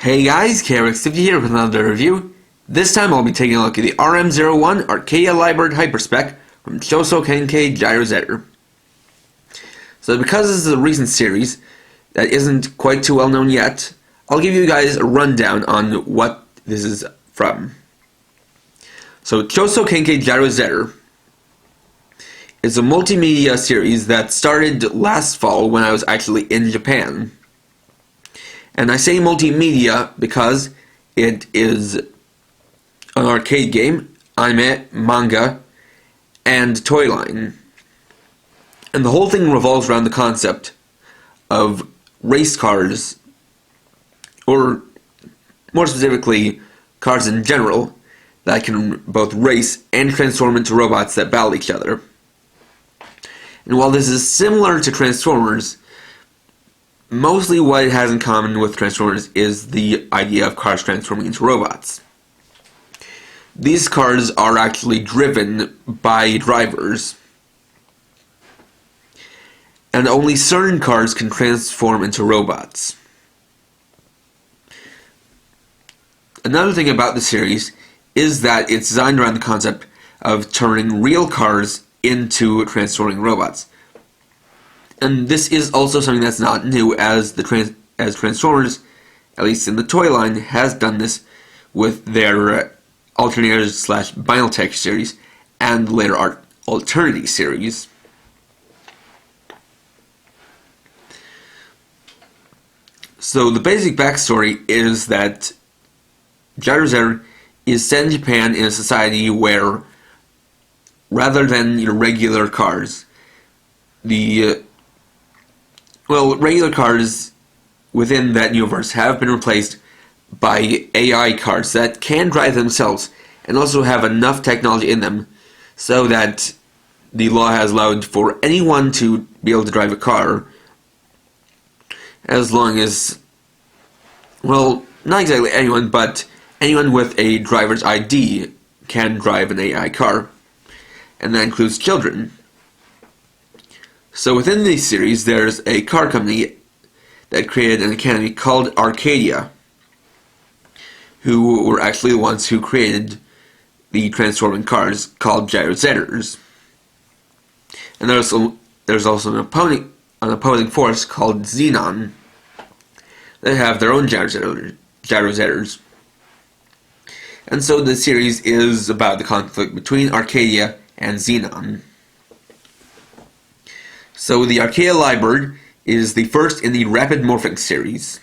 Hey guys, KRX50 here with another review. This time I'll be taking a look at the RM01 Arcadia Libird HyperSpec from Chousoku Henkei Gyrozetter. So because this is a recent series that isn't quite too well known yet, I'll give you guys a rundown on what this is from. So Chousoku Henkei Gyrozetter is a multimedia series that started last fall when I was actually in Japan. And I say multimedia because it is an arcade game, anime, manga, and toy line. And the whole thing revolves around the concept of race cars, or more specifically, cars in general, that can both race and transform into robots that battle each other. And while this is similar to Transformers, mostly what it has in common with Transformers is the idea of cars transforming into robots. These cars are actually driven by drivers, and only certain cars can transform into robots. Another thing about the series is that it's designed around the concept of turning real cars into transforming robots. And this is also something that's not new, as Transformers, at least in the toy line, has done this with their Alternators/Binaltech series and later Alternity series. So the basic backstory is that Gyrozetter is set in Japan in a society where, rather than regular cars, regular cars within that universe have been replaced by AI cars that can drive themselves and also have enough technology in them so that the law has allowed for anyone to be able to drive a car, as long as, well, not exactly anyone, but anyone with a driver's ID can drive an AI car, and that includes children. So within this series, there's a car company that created an academy called Arcadia, who were actually the ones who created the transforming cars called Gyrozetters. And there's also an opposing force called Xenon that have their own Gyrozetters. And so the series is about the conflict between Arcadia and Xenon. So the Arcadia Libird is the first in the Rapid Morphing series,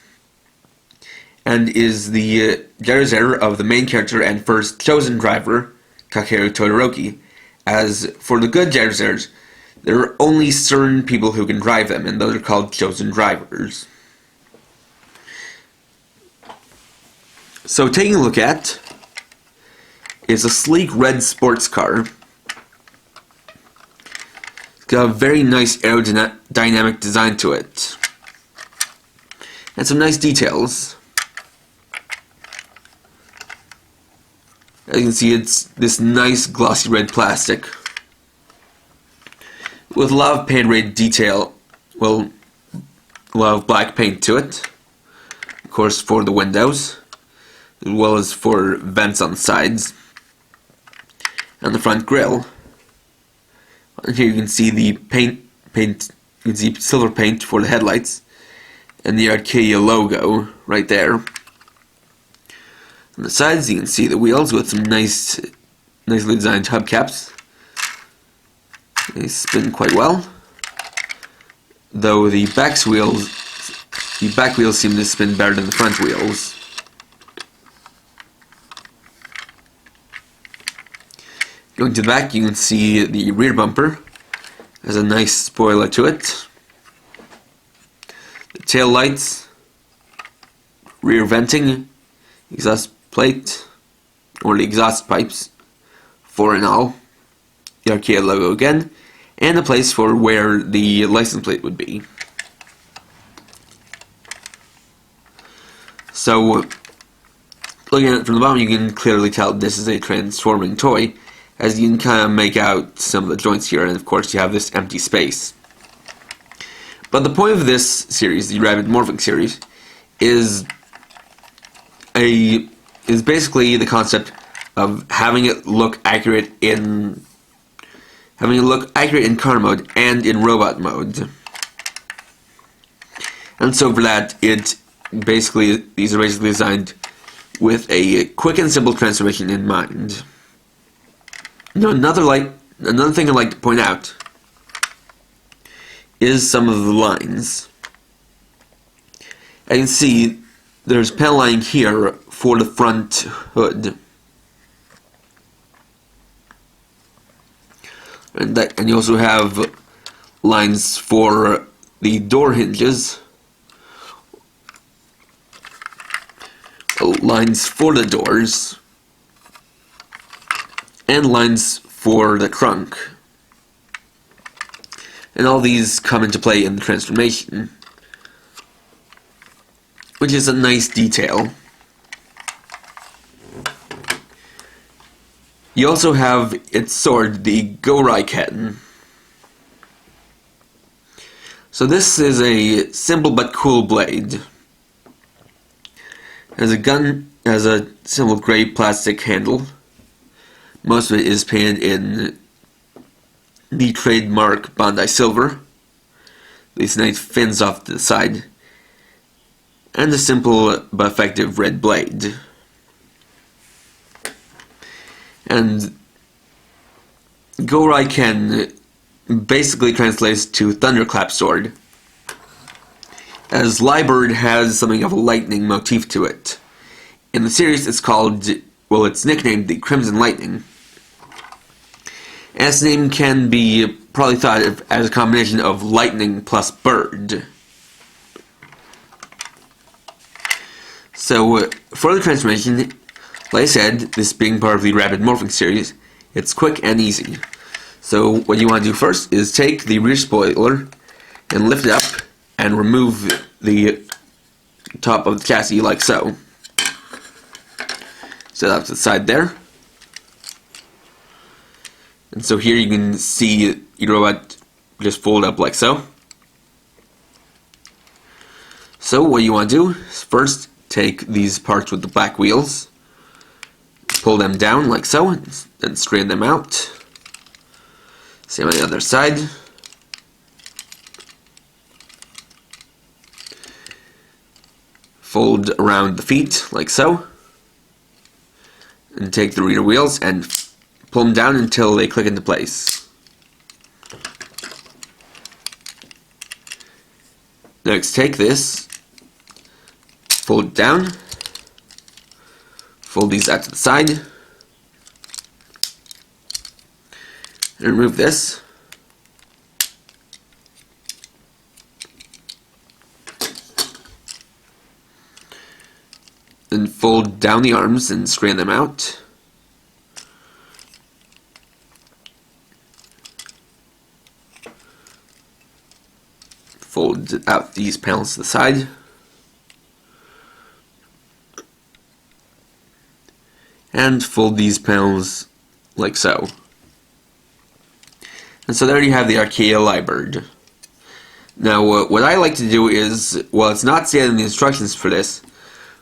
and is the Gyrozetter of the main character and first chosen driver, Kakeru Todoroki. As for the good Gyrozetters, there are only certain people who can drive them, and those are called chosen drivers. So taking a look at is a sleek red sports car. Got a very nice aerodynamic design to it, and some nice details. As you can see, it's this nice glossy red plastic with a lot of paint detail, well, a lot of black paint to it, of course, for the windows, as well as for vents on the sides, and the front grille. And here you can see the paint. You can see silver paint for the headlights, and the Arcadia logo right there. On the sides, you can see the wheels with some nicely designed hubcaps. They spin quite well, though the back wheels seem to spin better than the front wheels. Going to the back, you can see the rear bumper has a nice spoiler to it. The tail lights, rear venting, exhaust plate, or the exhaust pipes, 4 in all, the Arcadia logo again, and a place for where the license plate would be. So, looking at it from the bottom, you can clearly tell this is a transforming toy, as you can kind of make out some of the joints here, and of course you have this empty space. But the point of this series, the Rapid Morphing series, is is basically the concept of having it look accurate in car mode and in robot mode. And so for that, these are basically designed with a quick and simple transformation in mind. Now, another thing I'd like to point out is some of the lines. As you can see, there's panel lining here for the front hood. And you also have lines for the door hinges, lines for the doors, and lines for the trunk. And all these come into play in the transformation, which is a nice detail. You also have its sword, the Gyrozetter. So this is a simple but cool blade. Has a simple gray plastic handle. Most of it is painted in the trademark Bondi Silver. These nice fins off to the side. And a simple but effective red blade. And Gyrozetter basically translates to Thunderclap Sword, as Libird has something of a lightning motif to it. In the series it's nicknamed the Crimson Lightning. And its name can be probably thought of as a combination of lightning plus bird. So for the transformation, like I said, this being part of the Rapid Morphing series, it's quick and easy. So what you want to do first is take the rear spoiler and lift it up and remove the top of the chassis like so. Set that to the side there. And so here you can see your robot just fold up like so. So what you want to do is first take these parts with the black wheels, pull them down like so, and straighten them out. Same on the other side. Fold around the feet like so. And take the rear wheels and pull them down until they click into place. Next, take this, fold it down, fold these out to the side, and remove this. Then fold down the arms and straighten them out. Fold out these panels to the side. And fold these panels like so. And so there you have the Arcadia Libird. Now what I like to do is, well, it's not stated in the instructions for this,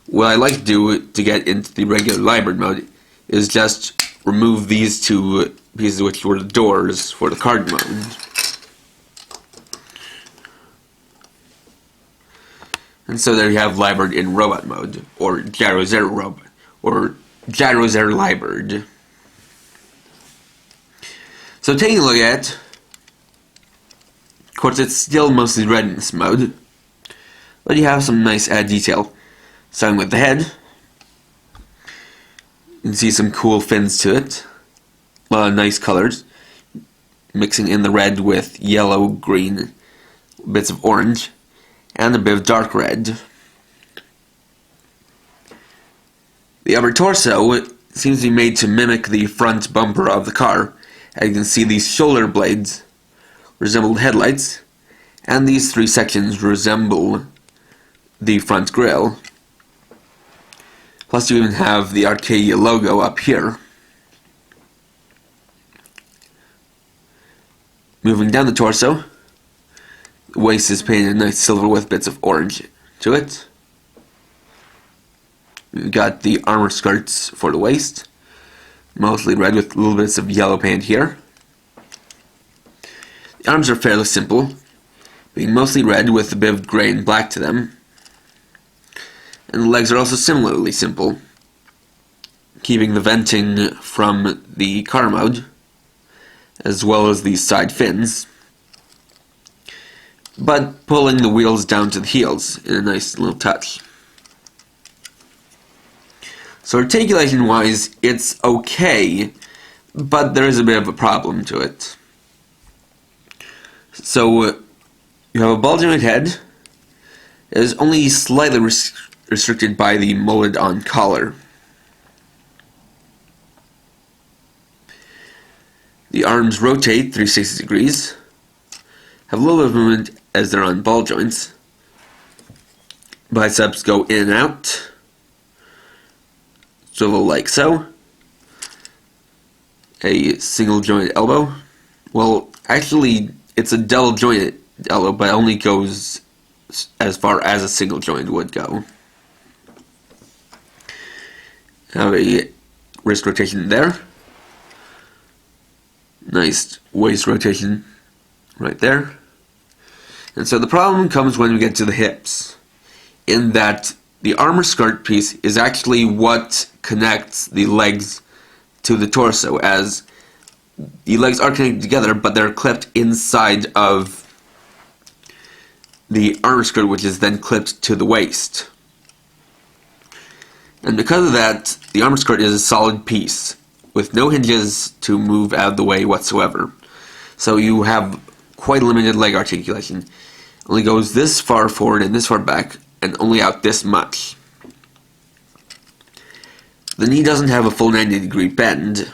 what I like to do to get into the regular Libird mode is just remove these two pieces which were the doors for the card mode. And so there you have Libird in robot mode, or Gyrozetter robot, or Gyrozetter Libird. So taking a look at it, of course it's still mostly red in this mode, but you have some nice added detail. Starting with the head, you can see some cool fins to it, a lot of nice colors, mixing in the red with yellow, green, bits of orange, and a bit of dark red. The upper torso seems to be made to mimic the front bumper of the car. As you can see, these shoulder blades resemble headlights, and these three sections resemble the front grille. Plus you even have the Arcadia logo up here. Moving down the torso, the waist is painted nice silver with bits of orange to it. We've got the armor skirts for the waist, mostly red with little bits of yellow paint here. The arms are fairly simple, being mostly red with a bit of grey and black to them. And the legs are also similarly simple, keeping the venting from the car mode, as well as the side fins, but pulling the wheels down to the heels in a nice little touch. So articulation wise, it's okay, but there is a bit of a problem to it. So you have a ball joint head. It is only slightly restricted by the molded on collar. The arms rotate 360 degrees, have a little bit of movement as they're on ball joints. Biceps go in and out, swivel like so. A single jointed elbow. Well, actually, it's a double jointed elbow, but it only goes as far as a single joint would go. Have a wrist rotation there. Nice waist rotation right there. And so the problem comes when we get to the hips, in that the armor skirt piece is actually what connects the legs to the torso, as the legs are connected together, but they're clipped inside of the armor skirt, which is then clipped to the waist. And because of that, the armor skirt is a solid piece, with no hinges to move out of the way whatsoever. So you have quite limited leg articulation. It only goes this far forward and this far back, and only out this much. The knee doesn't have a full 90-degree bend,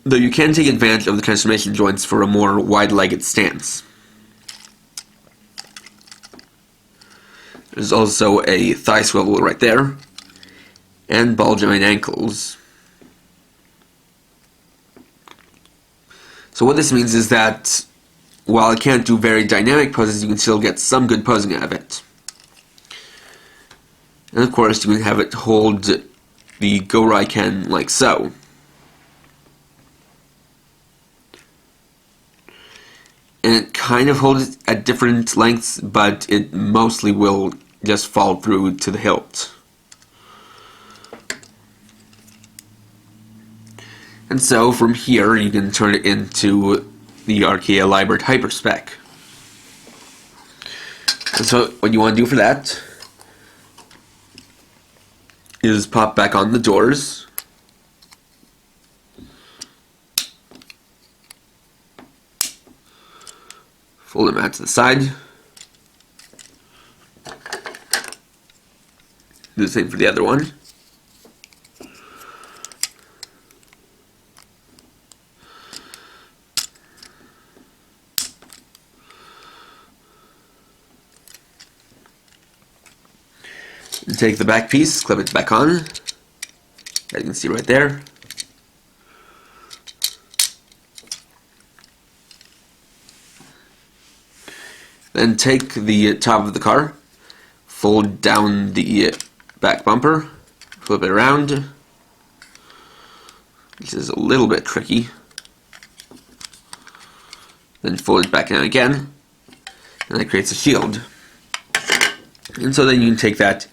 though you can take advantage of the transformation joints for a more wide-legged stance. There's also a thigh swivel right there, and ball joint ankles. So what this means is that while it can't do very dynamic poses, you can still get some good posing out of it. And of course, you can have it hold the Go-Raiken like so. And it kind of holds it at different lengths, but it mostly will just fall through to the hilt. And so from here you can turn it into the Arcadia Libird HyperSpec. And so what you want to do for that is pop back on the doors. Fold them out to the side. Do the same for the other one. And take the back piece, clip it back on. As you can see right there. Then take the top of the car, fold down the back bumper, flip it around. This is a little bit tricky. Then fold it back down again, and that creates a shield. And so then you can take that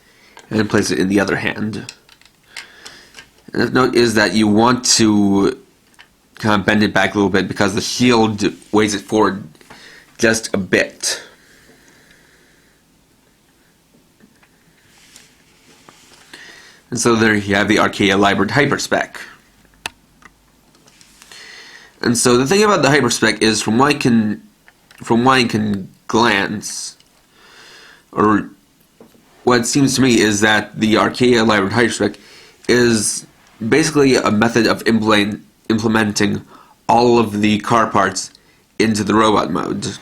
and place it in the other hand. And the note is that you want to kind of bend it back a little bit because the shield weighs it forward just a bit. And so there you have the Arcadia Libird HyperSpec. And so the thing about the HyperSpec is, from what I can glance, or what it seems to me, is that the Arcadia Libird HyperSpec is basically a method of implementing all of the car parts into the robot mode.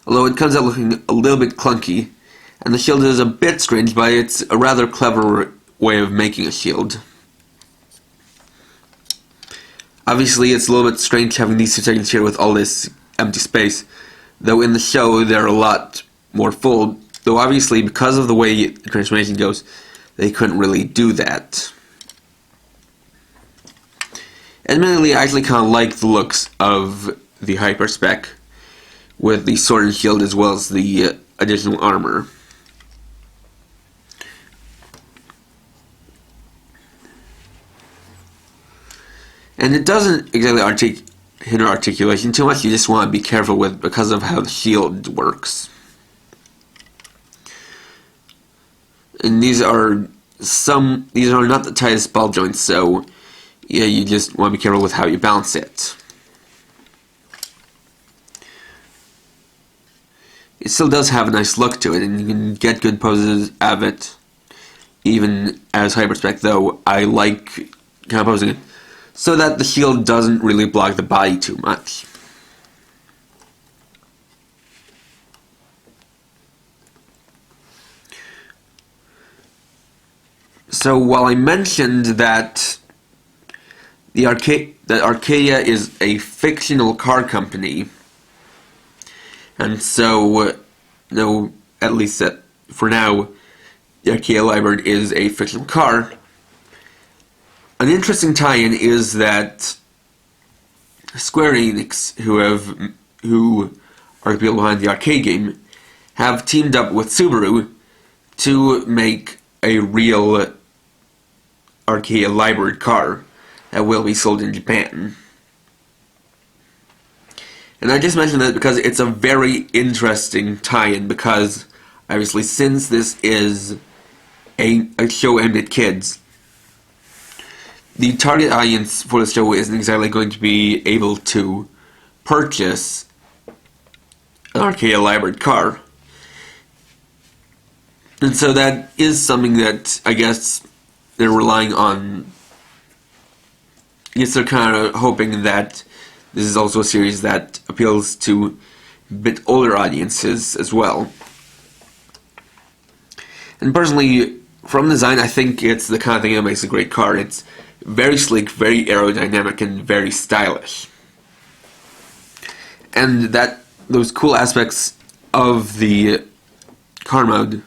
Although it comes out looking a little bit clunky, and the shield is a bit strange, but it's a rather clever way of making a shield. Obviously, it's a little bit strange having these two sections here with all this empty space, though in the show they're a lot more full, Though obviously, because of the way the transformation goes, they couldn't really do that. Admittedly, I actually kind of like the looks of the HyperSpec with the sword and shield as well as the additional armor. And it doesn't exactly hinder articulation too much. You just want to be careful with because of how the shield works. And these are not the tightest ball joints, so yeah, you just want to be careful with how you balance it. It still does have a nice look to it, and you can get good poses out of it, even as HyperSpec, though I like kind of posing it so that the shield doesn't really block the body too much. So while I mentioned that Arcadia is a fictional car company, and so no, at least for now, the Arcadia Libird is a fictional car. An interesting tie-in is that Square Enix, who are the people behind the arcade game, have teamed up with Subaru to make a real Arcadia Libird car that will be sold in Japan. And I just mentioned that because it's a very interesting tie-in, because obviously since this is a show aimed at kids, the target audience for the show isn't exactly going to be able to purchase an Arcadia Libird car. And so that is something that I guess they're relying on. I guess they're kind of hoping that this is also a series that appeals to a bit older audiences as well. And personally, from design, I think it's the kind of thing that makes a great car. It's very sleek, very aerodynamic, and very stylish. And those cool aspects of the car mode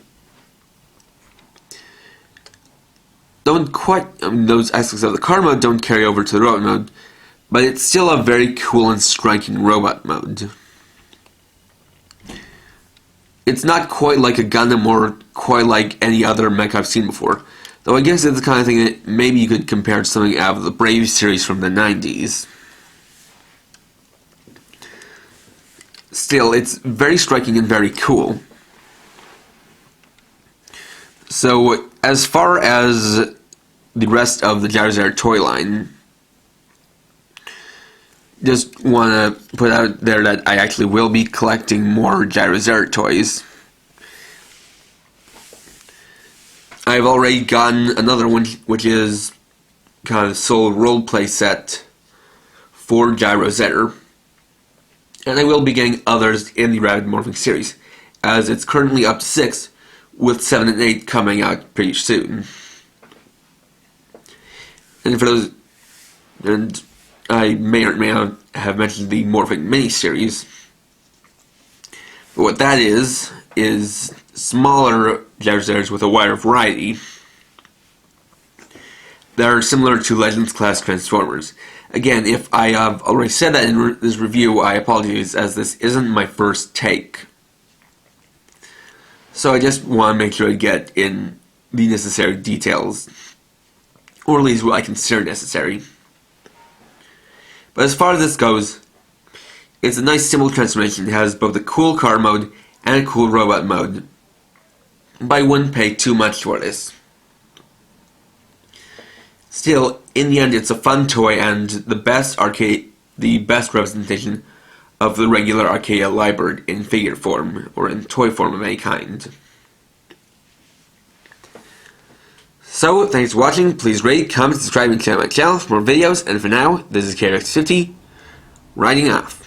those aspects of the car mode don't carry over to the robot mode, but it's still a very cool and striking robot mode. It's not quite like a Gundam or quite like any other mech I've seen before, though I guess it's the kind of thing that maybe you could compare to something out of the Brave series from the 90s. Still, it's very striking and very cool. So, as far as the rest of the Gyrozetter toy line, just want to put out there that I actually will be collecting more Gyrozetter toys. I've already gotten another one, which is kind of sole roleplay set for Gyrozetter, and I will be getting others in the Rapid Morphing series, as it's currently up to 6, with 7 and 8 coming out pretty soon. And for those, and I may or may not have mentioned the Morphing mini-series, but what that is smaller Gyrozetters with a wider variety that are similar to Legends class Transformers. Again, if I have already said that in this review, I apologize, as this isn't my first take. So I just want to make sure I get in the necessary details, or at least what I consider necessary. But as far as this goes, it's a nice simple transformation. It has both a cool car mode and a cool robot mode, but I wouldn't pay too much for this. Still, in the end, it's a fun toy and the best representation of the regular Arcadia Libird in figure form, or in toy form of any kind. So, thanks for watching. Please rate, comment, subscribe, and share my channel for more videos. And for now, this is KRX50, writing off.